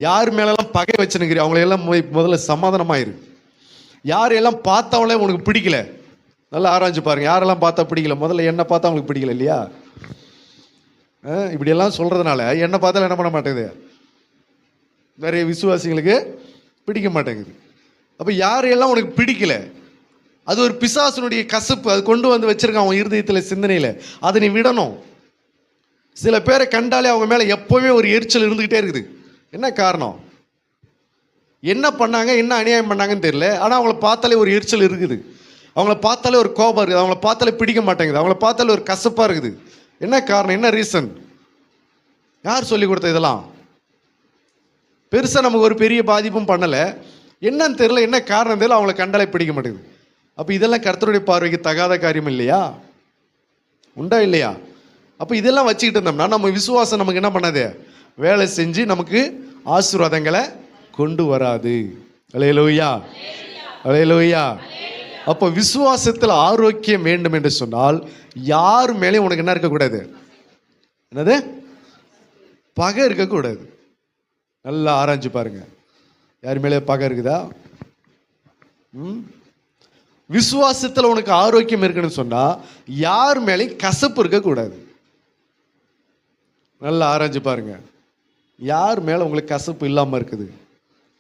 யார் மேலெல்லாம் பகை வச்சுனுக்கிறீ அவங்களையெல்லாம் முதல்ல சமாதானமாயிரு. யாரையெல்லாம் பார்த்தவங்களே உனக்கு பிடிக்கல, நல்லா ஆராய்ச்சி பாருங்க. யாரெல்லாம் பார்த்தா பிடிக்கல, முதல்ல என்ன பார்த்தா அவங்களுக்கு பிடிக்கல இல்லையா? இப்படியெல்லாம் சொல்றதுனால என்ன பார்த்தாலும் என்ன பண்ண மாட்டேங்குது, நிறைய விசுவாசிகளுக்கு பிடிக்க மாட்டேங்குது. அப்போ யாரையெல்லாம் உனக்கு பிடிக்கல, அது ஒரு பிசாசனுடைய கசப்பு, அது கொண்டு வந்து வச்சிருக்கான் அவன் இருதயத்தில், சிந்தனையில். அதை நீ விடணும். சில பேரை கண்டாலே அவங்க மேலே எப்போவுமே ஒரு எரிச்சல் இருந்துக்கிட்டே இருக்குது. என்ன காரணம்? என்ன பண்ணாங்க, என்ன அநியாயம் பண்ணாங்கன்னு தெரியல, ஆனால் அவங்கள பார்த்தாலே ஒரு எரிச்சல் இருக்குது, அவங்கள பார்த்தாலே ஒரு கோபம் இருக்குது, அவங்கள பார்த்தாலே பிடிக்க மாட்டேங்குது, அவங்கள பார்த்தாலே ஒரு கசப்பாக இருக்குது. என்ன காரணம், என்ன ரீசன்? யார் சொல்லி கொடுத்த இதெல்லாம்? பெருசாக நமக்கு ஒரு பெரிய பாதிப்பும் பண்ணலை, என்னன்னு தெரியல, என்ன காரணம் தெரியல, அவங்கள கண்டாலே பிடிக்க மாட்டேங்குது. அப்போ இதெல்லாம் கர்த்தருடைய பார்வைக்கு தகாத காரியம் இல்லையா? உண்டா இல்லையா? அப்போ இதெல்லாம் வச்சுக்கிட்டு இருந்தோம்னா நம்ம விசுவாசம் நமக்கு என்ன பண்ணாது, வேலை செஞ்சு நமக்கு ஆசீர்வாதங்களை கொண்டு வராது. அல்லேலூயா, அல்லேலூயா. அப்போ விசுவாசத்தில் ஆரோக்கியம் வேண்டும் என்று சொன்னால் யார் மேலேயும் உனக்கு என்ன இருக்கக்கூடாது, என்னது, பகை இருக்கக்கூடாது. நல்லா ஆராய்ச்சி பாருங்க, யார் மேலே பகை இருக்குதா? விசுவாசத்தில் உனக்கு ஆரோக்கியம் இருக்குன்னு சொன்னா யார் மேலேயும் கசப்பு இருக்கக்கூடாது. நல்லா ஆராய்ச்சி பாருங்க, யார் மேலே உங்களுக்கு கசப்பு இல்லாமல் இருக்குது,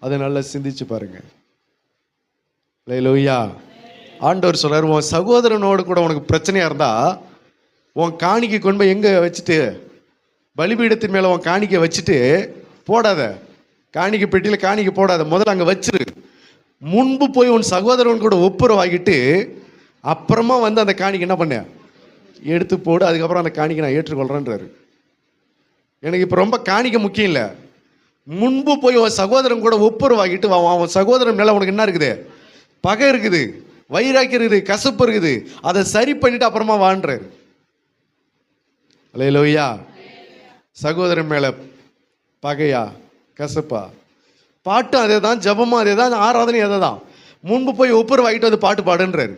அதை நல்லா சிந்திச்சு பாருங்க. அல்லேலூயா. ஆண்டவர் சொல்றார், உன் சகோதரனோடு கூட உனக்கு பிரச்சனையாக இருந்தால் உன் காணிக்கை கொண்டு போய் எங்கே வச்சுட்டு, பலிபீடத்தின் மேலே உன் காணிக்கை வச்சுட்டு போடாத, காணிக்கை பெட்டியில் காணிக்கை போடாத, முதல்ல அங்கே வச்சிரு. முன்பு போய் உன் சகோதரன் கூட ஒப்புரவாகிட்டு அப்புறமா வந்து அந்த காணிக்கை என்ன பண்ண எடுத்து போடு, அதுக்கப்புறம் அந்த காணிக்கை நான் ஏற்றுக்கொள்கிறேன்றாரு. எனக்கு இப்போ ரொம்ப காணிக்கை முக்கியம் இல்லை, முன்பு போய் உன் சகோதரன் கூட ஒப்புரவாகிட்டு அவன் சகோதரன் மேலே உனக்கு என்ன இருக்குது, பகை இருக்குது, வைராக்கியம் இருக்குது, கசப்பு இருக்குது, அதை சரி பண்ணிட்டு அப்புறமா வாழ்றாரு. அல்லேலூயா. சகோதரன் மேலே பகையா கசப்பா? பாட்டும் அதே தான், ஜபமும் அதே தான், ஆராதனையும் அதே தான். முன்பு போய் ஒப்புரவாகிட்டு வந்து பாட்டு பாடுன்றாரு,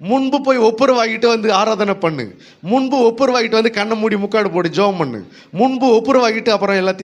முன்பு போய் ஒப்புரவாகிட்டு வந்து ஆராதனை பண்ணு, முன்பு ஒப்புரவாகிட்டு வந்து கண்ணை மூடி முக்காடு போட்டு ஜெபம் பண்ணு, முன்பு ஒப்புரவாகிட்டு அப்புறம் எல்லாத்தையும்